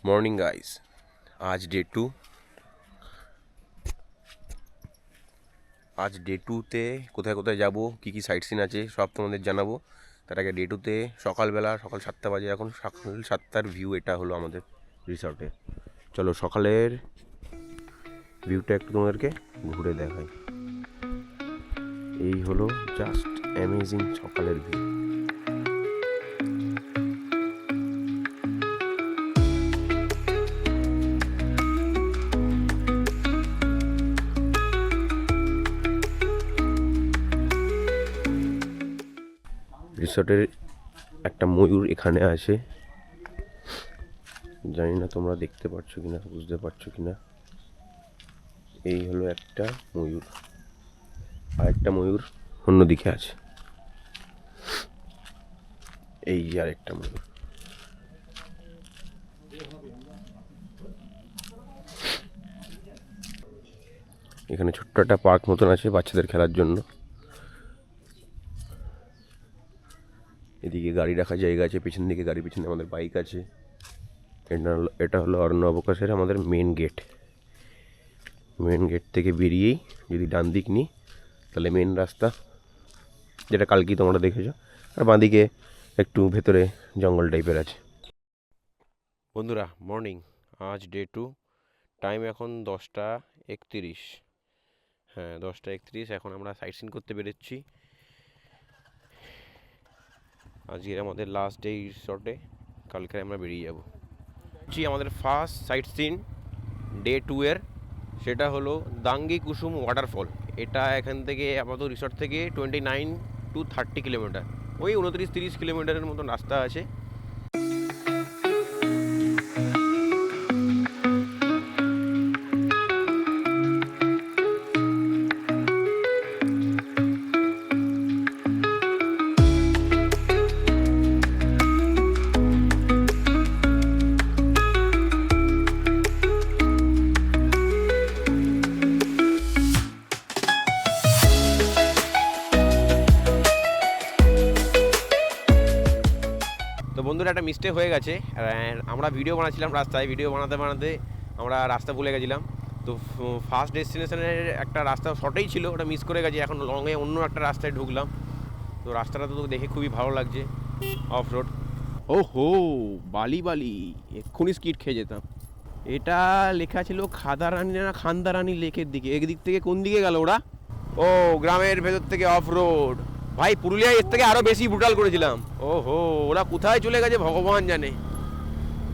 Morning guys, আজ day টুতে কোথায় কোথায় যাব, কী কী সাইট সিন আছে সব তোমাদের জানাবো। তার আগে ডে টুতে সকাল 7টা বাজে, এখন সকাল 7টার ভিউ এটা হলো আমাদের রিসর্টে। চলো সকালের ভিউটা একটু তোমাদেরকে ঘুরে দেখাই। এই হলো জাস্ট অ্যামেজিং সকালের ভিউ। রিসর্টের একটা ময়ূর এখানে আছে, জানি না তোমরা দেখতে পাচ্ছ কিনা, বুঝতে পারছো কিনা। এই হলো একটা ময়ূর, আর একটা ময়ূর অন্যদিকে আছে। এই আর একটা ময়ূর। এখানে ছোট্ট একটা পার্ক মতন আছে বাচ্চাদের খেলার জন্য। এদিকে গাড়ি রাখার জায়গা আছে, পেছন দিকে গাড়ি, পেছনে আমাদের বাইক আছে। এটা হলো অরণ্য অবকাশের আমাদের মেন গেট। মেন গেট থেকে বেরিয়েই যদি ডান দিক নিই তাহলে মেন রাস্তা, যেটা কালকেই তোমরা দেখেছো। আর বাঁদিকে একটু ভেতরে জঙ্গল টাইপের আছে। বন্ধুরা মর্নিং, আজ ডে টু, টাইম এখন 10টা 31। হ্যাঁ 10টা 31, এখন আমরা সাইট সিন করতে বেরোচ্ছি। আজকের আমাদের লাস্ট ডে রিসর্টে, কালকে আমরা বেরিয়ে যাব। আমাদের first sightseeing day two এর, সেটা হলো দাঙ্গি কুসুম ওয়াটারফল। এটা এখান থেকে আপাতত রিসর্ট থেকে 29 to 30 কিলোমিটার, ওই 29-30 কিলোমিটারের মতন রাস্তা আছে। তো বন্ধুরা একটা মিস্টেক হয়ে গেছে, আমরা ভিডিও বানাচ্ছিলাম রাস্তায়, ভিডিও বানাতে বানাতে আমরা রাস্তা ভুলে গেছিলাম। তো ফার্স্ট ডেস্টিনেশনের একটা রাস্তা শর্টেই ছিল, ওটা মিস করে গেছি। এখন লংয়ে অন্য একটা রাস্তায় ঢুকলাম। তো রাস্তাটা তো দেখে খুবই ভালো লাগছে, অফ রোড। ও হো, বালি বালি, এক্ষুনি স্কিড খেয়ে যেতাম। এটা লেখা ছিল খাদারানি না খান্দারানি লেকের দিকে। একদিক থেকে কোন দিকে গেল ওরা? ও গ্রামের ভেতর থেকে অফ রোড। ভাই পুরুলিয়া এর থেকে আরো বেশি ব্রুটাল করেছিলাম। ও হো, ওরা কোথায় চলে গেছে ভগবান জানে,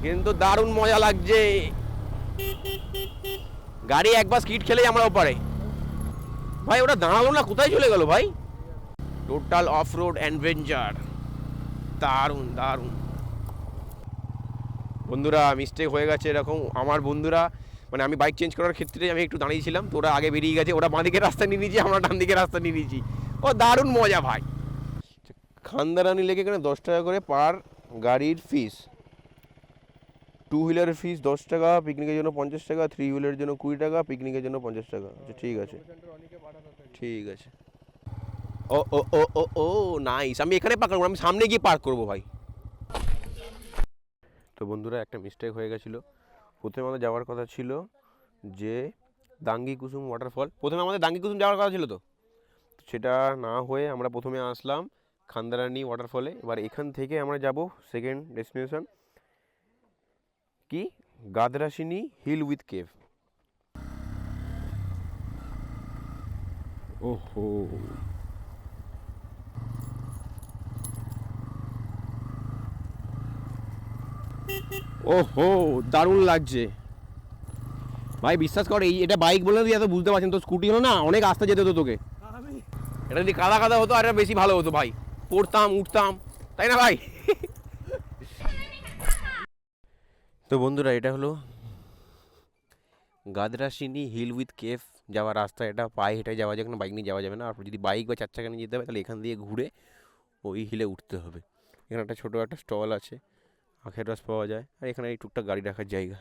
কিন্তু দারুণ মজা লাগছে। গাড়ি একবার স্কিড খেলেই আমরা ওপারে। ভাই ওরা দাঁড়ালো না, কোথায় চলে গেল ভাই? টোটাল অফ রোড অ্যাডভেঞ্চার, দারুণ দারুণ। বন্ধুরা মিস্টেক হয়ে গেছে এরকম, আমার বন্ধুরা মানে আমি বাইক চেঞ্জ করার ক্ষেত্রে আমি একটু দাঁড়িয়েছিলাম, তো ওরা আগে বেরিয়ে গেছে। ওরা বাঁ দিকের রাস্তা নিয়ে নিয়েছি, আমরা ডান দিকের রাস্তা নিয়ে নিয়েছি। ও দারুণ মজা ভাই। খান্দারানি লেকে এখানে 10 টাকা করে পার গাড়ির ফিস। 2 হুইলারের ফিস 10 টাকা, পিকনিকের জন্য 50 টাকা, 3 হুইলারের জন্য 20 টাকা, পিকনিকের জন্য 50 টাকা। আচ্ছা ঠিক আছে, ঠিক আছে। ও ও ও ও ও নাইস, আমি এখানে পার্ক করবো, আমি সামনে গিয়ে পার্ক করবো ভাই। তো বন্ধুরা একটা মিস্টেক হয়ে গেছিলো। প্রথমে আমাদের যাওয়ার কথা ছিল যে দাঙ্গি কুসুম ওয়াটারফল, প্রথমে আমাদের দাঙ্গি কুসুম যাওয়ার কথা ছিল, তো সেটা না হয়ে আমরা প্রথমে আসলাম খান্দারানি ওয়াটারফলে। এবার এখান থেকে আমরা যাব সেকেন্ড ডেস্টিনেশন, কি গাদরাসিনী হিল উইথ কেভ। ওহো, ওহো দারুণ লাগছে ভাই, বিশ্বাস কর। এটা বাইক বলে তুই এত বুঝতে পারছেন, তো স্কুটি হলো না অনেক আস্তে যেতে হতো তোকে। এটা যদি কাদা কাদা হতো আর বেশি ভালো হতো ভাই, পড়তাম উঠতাম, তাই না ভাই? তো বন্ধুরা এটা হলো গাদরাসিনী হিল উইথ কেভ যাওয়ার রাস্তা। এটা পায়ে হেঁটে যাওয়া যায়, বাইক নিয়ে যাওয়া যাবে না। আর যদি বাইক বা 4 চাকা নিয়ে যেতে হবে তাহলে এখান দিয়ে ঘুরে ওই হিলে উঠতে হবে। এখানে একটা ছোটো একটা স্টল আছে, আখের রস পাওয়া যায়, আর এখানে এই টুকটাক গাড়ি রাখার জায়গা।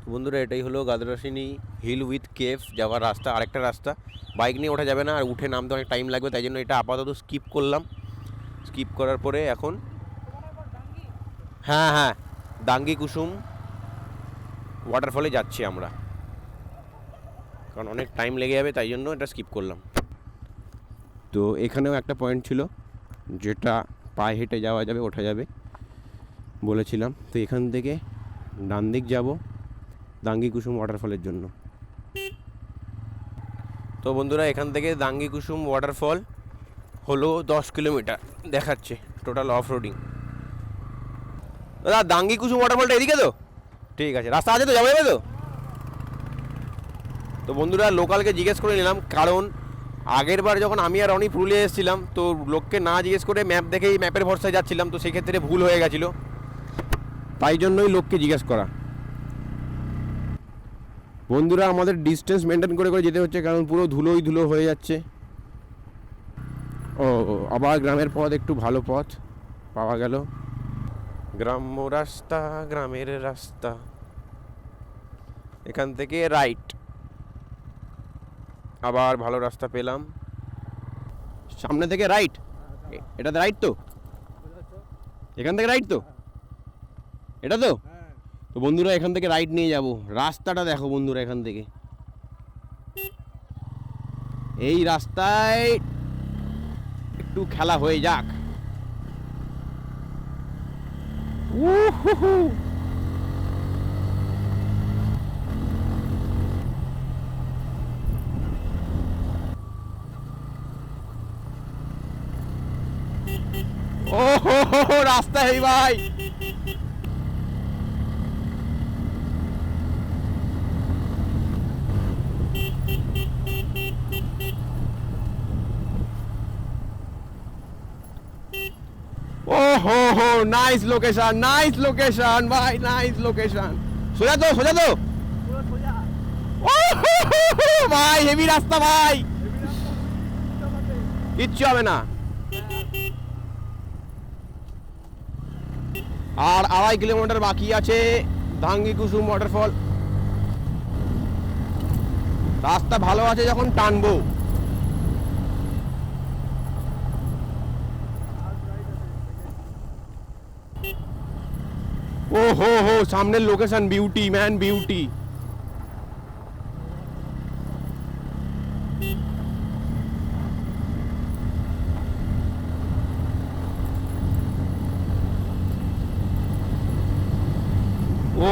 তো বন্ধুরা এটাই হলো গাদরাসিনী হিল উইথ কেভ যাওয়ার রাস্তা। আরেকটা রাস্তা, বাইক নিয়ে ওঠা যাবে না, আর উঠে নামতে অনেক টাইম লাগবে, তাই জন্য এটা আপাতত স্কিপ করলাম। স্কিপ করার পরে এখন হ্যাঁ হ্যাঁ দাঙ্গি কুসুম ওয়াটারফলে যাচ্ছি আমরা, কারণ অনেক টাইম লেগে যাবে, তাই জন্য এটা স্কিপ করলাম। তো এখানেও একটা পয়েন্ট ছিল যেটা পায়ে হেঁটে যাওয়া যাবে, ওঠা যাবে বলেছিলাম। তো এখান থেকে ডান দিক যাব দাঙ্গি কুসুম ওয়াটারফলের জন্য। তো বন্ধুরা, এখান থেকে দাঙ্গি কুসুম ওয়াটারফল হলো 10 কিলোমিটার দেখাচ্ছে টোটাল অফ রোডিং। দাদা দাঙ্গি কুসুম ওয়াটারফলটা এদিকে তো? ঠিক আছে, রাস্তা আছে তো, যাবে তো? তো বন্ধুরা, লোকালকে জিজ্ঞেস করে নিলাম, কারণ আগের বার যখন আমি আর রনি পুরুলিয়া এসেছিলাম তো লোককে না জিজ্ঞেস করে ম্যাপ দেখেই ম্যাপের ভরসায় যাচ্ছিলাম, তো সেক্ষেত্রে ভুল হয়ে গেছিলো, তাই জন্যই লোককে জিজ্ঞেস করা। বন্ধুরা, আমাদের ডিস্টেন্স মেনটেন করে করে যেতে হচ্ছে, কারণ পুরো ধুলোই ধুলো হয়ে যাচ্ছে। ও আবার গ্রামের পথ, একটু ভালো পথ পাওয়া গেল। গ্রাম্য রাস্তা, গ্রামের রাস্তা, এখান থেকে রাইট, আবার ভালো রাস্তা পেলাম। সামনে থেকে রাইট, এটাতে রাইট তো? এখান থেকে রাইট তো? এটা তো? তো বন্ধুরা, এখান থেকে রাইট নিয়ে যাব। রাস্তাটা দেখো বন্ধুরা, এখান থেকে এই রাস্তায় একটু খেলা হয়ে যাক। ও রাস্তা এই ভাই, ওহো নাইস লোকেশন, নাইস লোকেশন ভাই, নাইস লোকেশন। সোজা তো, সোজা তো ভাই, হেভি রাস্তা ভাই, কিচ্ছু হবে না। আর 2.5 কিলোমিটার বাকি আছে দাঙ্গি কুসুম ওয়াটারফল। রাস্তা ভালো আছে যখন টানবো। ও হো সামনের লোকেশন বিউটি ম্যান, বিউটি। ও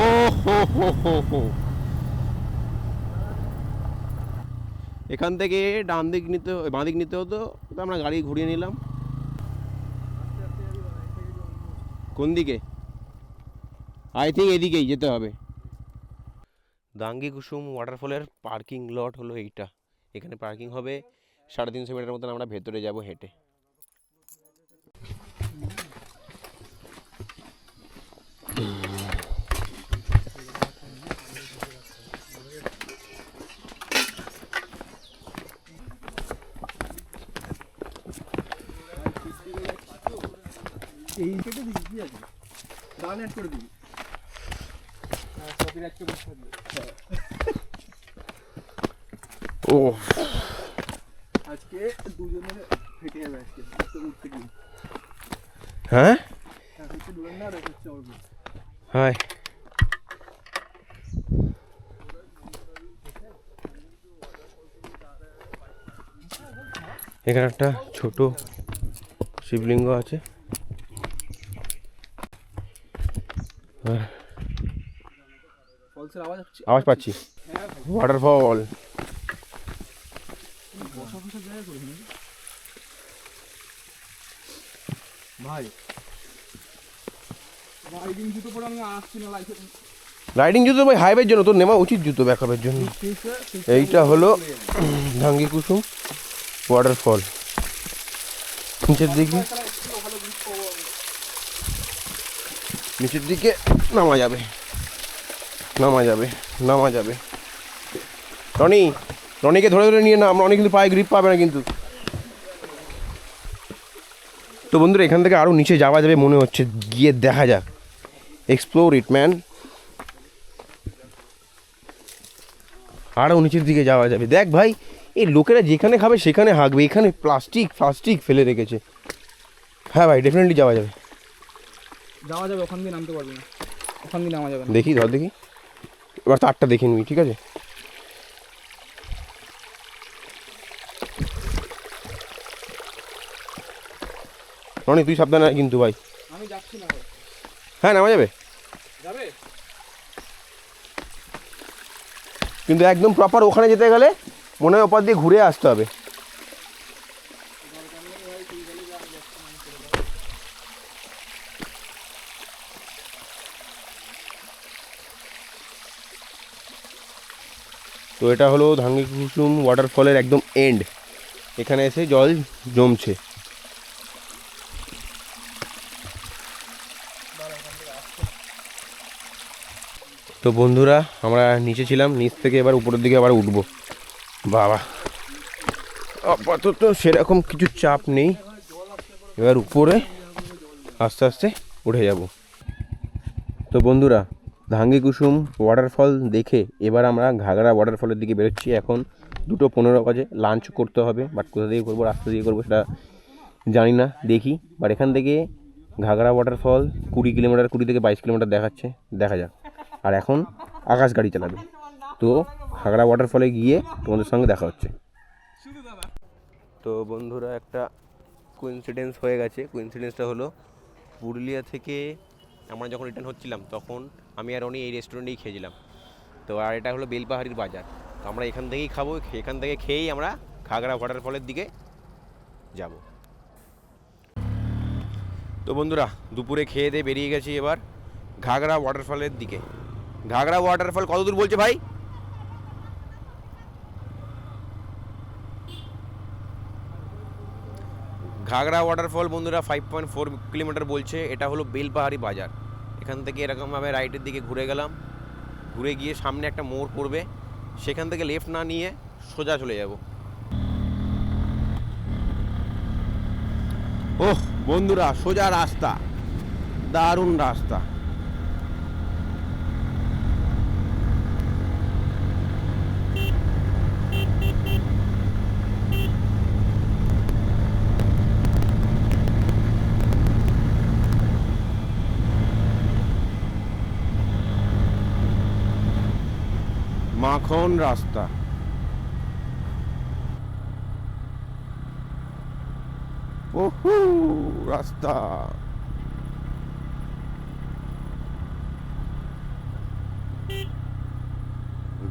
হো এখান থেকে ডান দিক নিতে, বাঁ দিক নিতে হতো, তো আমরা গাড়ি ঘুরিয়ে নিলাম। কোন দিকে? আই থিঙ্ক এদিকেই যেতে হবে। দাঙ্গি কুসুম ওয়াটারফলের পার্কিং লট হলো এইটা। এখানে পার্কিং হবে। 350 মিটার মতন আমরা ভেতরে যাব হেঁটে। এই কেটে দিবি, কি আছে গান অ্যাড করে দিবি, কপিরাইট কে বসে দিবি। ও আজকে দুজনের ফেটে যাবে, আজকে তো উঠতে গিয়ে। হ্যাঁ হচ্ছে দুজন না, হচ্ছে ওর হাই। এখানে একটা ছোট শিবলিঙ্গ আছে। ফলসের আওয়াজ পাচ্ছি, ওয়াটারফল। ভাই রাইডিং জুতো পরে আমি আসছি না লাইফে। রাইডিং জুতো ভাই হাইওয়ের জন্য, তোর নেওয়া উচিত জুতো ব্যাকআপের জন্য। এইটা হলো দাঙ্গি কুসুম ওয়াটারফল। নিচের দিকে, নিচের দিকে নামা যাবে, নামা যাবে, নামা যাবে। রনি, রনিকে ধরে ধরে নিয়ে নাম, রনি কিন্তু পায়ে গ্রিপ পাবে না কিন্তু। তো বন্ধুরা, এখান থেকে আরও নিচে যাওয়া যাবে মনে হচ্ছে, গিয়ে দেখা যাক। এক্সপ্লোর ইট ম্যান। আরও নিচের দিকে যাওয়া যাবে। দেখ ভাই, এই লোকেরা যেখানে খাবে সেখানে হাঁকবে, এখানে প্লাস্টিক প্লাস্টিক ফেলে রেখেছে। হ্যাঁ ভাই, ডেফিনেটলি যাওয়া যাবে, যাওয়া যাবে। ওখান দিয়ে নামতে পারবি না, ওখান দিয়ে নামা যাবে না। দেখি ধর, দেখি। এবার তারটা দেখে নিবি, ঠিক আছে? রনি তুই সাবধানে আয় কিন্তু ভাই। আমি যাচ্ছি না ভাই। হ্যাঁ নামা যাবে, যাবে? কিন্তু একদম প্রপার ওখানে যেতে গেলে মনে হয় ওপার দিয়ে ঘুরে আসতে হবে। তো এটা হলো ধাঙ্গি কুসুম ওয়াটারফলের একদম এন্ড, এখানে এসে জল জমছে। তো বন্ধুরা আমরা নিচে ছিলাম, নিচ থেকে এবার উপরের দিকে আবার উঠবো। বাবা আপাতত সেরকম কিছু চাপ নেই, এবার উপরে আস্তে আস্তে উঠে যাব। তো বন্ধুরা ধাঙ্গি কুসুম ওয়াটারফল দেখে এবার আমরা ঘাগরা ওয়াটারফলের দিকে বেরোচ্ছি। এখন 2:15 বাজে, লাঞ্চ করতে হবে, বাট কোথা দিয়ে করবো, রাস্তা দিয়ে করবো সেটা জানি না, দেখি। বাট এখান থেকে ঘাগরা ওয়াটারফল 20 কিলোমিটার, 20 থেকে 22 কিলোমিটার দেখাচ্ছে, দেখা যাক। আর এখন আকাশ গাড়ি চালাবে, তো ঘাগরা ওয়াটারফলে গিয়ে তোমাদের সঙ্গে দেখা হচ্ছে। তো বন্ধুরা একটা কোইন্সিডেন্স হয়ে গেছে। কোইন্সিডেন্সটা হলো পুরুলিয়া থেকে আমরা যখন রিটার্ন হচ্ছিলাম তখন আমি আর উনি এই রেস্টুরেন্টেই খেয়েছিলাম। তো আর এটা হলো বেলপাহাড়ির বাজার, তো আমরা এখান থেকেই খাবো, এখান থেকে খেয়েই আমরা ঘাগরা ওয়াটারফলের দিকে যাব। তো বন্ধুরা দুপুরে খেয়ে দিয়ে বেরিয়ে গেছি এবার ঘাগরা ওয়াটারফলের দিকে। ঘাগরা ওয়াটারফল কত দূর বলছে ভাই? ঘাগরা ওয়াটারফল বন্ধুরা 5.4 কিলোমিটার বলছে। এটা হলো বেলপাহাড়ি বাজার। এখান থেকে এরকমভাবে রাইটের দিকে ঘুরে গেলাম, ঘুরে গিয়ে সামনে একটা মোড় পড়বে, সেখান থেকে লেফট না নিয়ে সোজা চলে যাব। ওহ বন্ধুরা সোজা রাস্তা, দারুণ রাস্তা। মাখন রাস্তা। ওহু রাস্তা।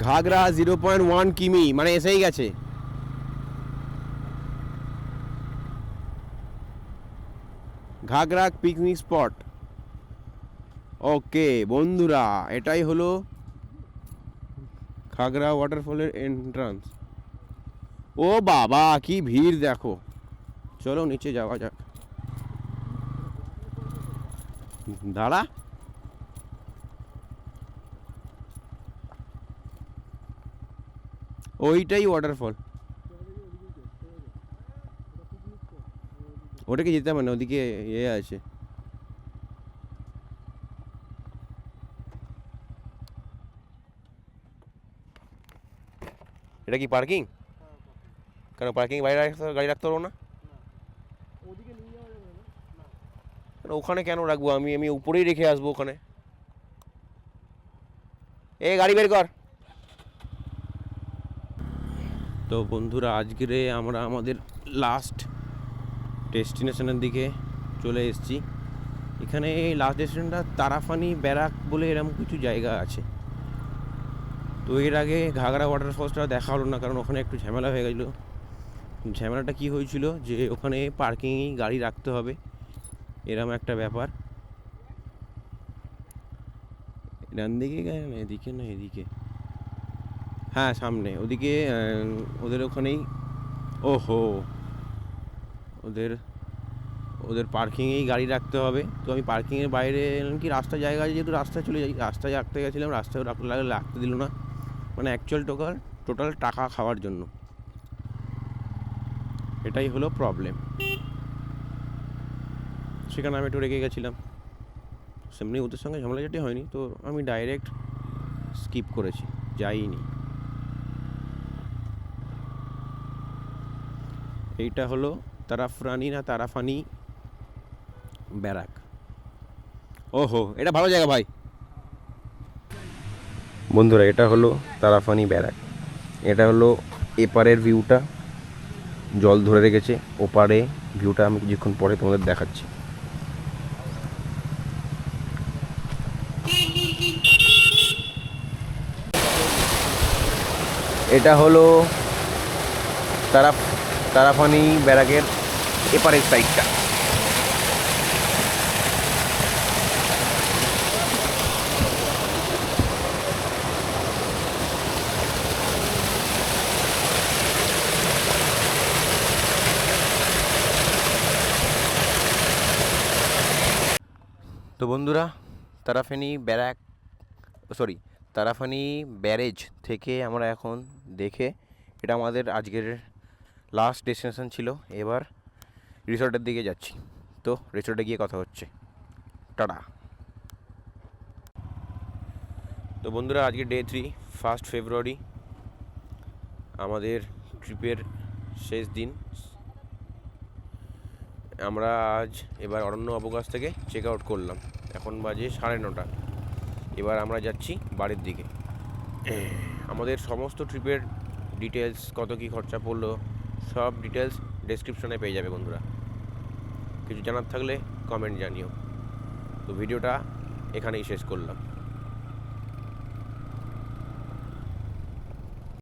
ঘাগরা 0.1 কিমি, মানে এসেই গেছে। ঘাগরা পিকনিক স্পট। ওকে বন্ধুরা এটাই হলো ঘাগরা ওয়াটারফলের এন্ট্রান্স। ও বাবা কি ভিড় দেখো, চলো নিচে যাওয়া যাক। দাঁড়া, ওইটাই ওয়াটারফল। ওটাকে যেতে হবে না, ওদিকে ইয়ে আছে। এটা কি পার্কিং? কেন পার্কিং বাইরে গাড়ি রাখতে পারবো না? ওখানে কেন রাখবো? আমি উপরেই রেখে আসবো ওখানে। এ গাড়ি বের কর। তো বন্ধুরা আজকের আমরা আমাদের লাস্ট ডেস্টিনেশনের দিকে চলে এসেছি। এখানে লাস্ট ডেস্টিনেশনটা তারাফানি ব্যারাক বলে এরকম কিছু জায়গা আছে। তো এর আগে ঘাগরা ওয়াটারফলসটা দেখা হলো না, কারণ ওখানে একটু ঝামেলা হয়ে গেছিলো। ঝামেলাটা কি হয়েছিল যে ওখানে পার্কিংয়েই গাড়ি রাখতে হবে, এরকম একটা ব্যাপার। ডান দিকে না এদিকে, না এদিকে, হ্যাঁ সামনে ওদিকে, ওদের ওখানেই। ওহো ওদের ওদের পার্কিংয়েই গাড়ি রাখতে হবে। তো আমি পার্কিংয়ের বাইরে এলাম কি রাস্তা জায়গা আছে, যেহেতু রাস্তায় চলে যাই, রাস্তায় রাখতে গেছিলাম, রাস্তায় রাখতে দিল না, মানে অ্যাকচুয়াল টোটাল টাকা খাওয়ার জন্য। এটাই হলো প্রবলেম। সেখানে আমি একটু রেগে গেছিলাম। সেমনি ওদের সঙ্গে ঝামেলাঝাটি হয়নি, তো আমি ডাইরেক্ট স্কিপ করেছি, যাইনি। এইটা হলো তারাফরানি না তারাফানি ব্যারাক। ওহো এটা ভালো জায়গা ভাই। বন্ধুরা এটা হলো তারাফানি ব্যারাক, এটা হলো এপারের ভিউটা, জল ধরে রেখেছে, ওপারে ভিউটা আমি কিছুক্ষণ পরে তোমাদের দেখাচ্ছি। এটা হলো তারাফানি ব্যারাকের এপারের সাইডটা। তো বন্ধুরা, তারাফানি ব্যারেজ থেকে আমরা এখন দেখে, এটা আমাদের আজকের লাস্ট ডেস্টিনেশন ছিল, এবার রিসর্টের দিকে যাচ্ছি। তো রিসর্টে গিয়ে কথা হচ্ছে, টাটা। তো বন্ধুরা, আজকে ডে 3, 1 ফেব্রুয়ারি, আমাদের ট্রিপের শেষ দিন। আমরা আজ এবার অরণ্য অবকাশ থেকে চেক আউট করলাম, এখন বাজে 9:30। এবার আমরা যাচ্ছি বাড়ির দিকে। আমাদের সমস্ত ট্রিপের ডিটেলস, কত কী খরচা পড়লো, সব ডিটেলস ডেসক্রিপশনে পেয়ে যাবে বন্ধুরা। কিছু জানার থাকলে কমেন্ট জানিও। তো ভিডিওটা এখানেই শেষ করলাম।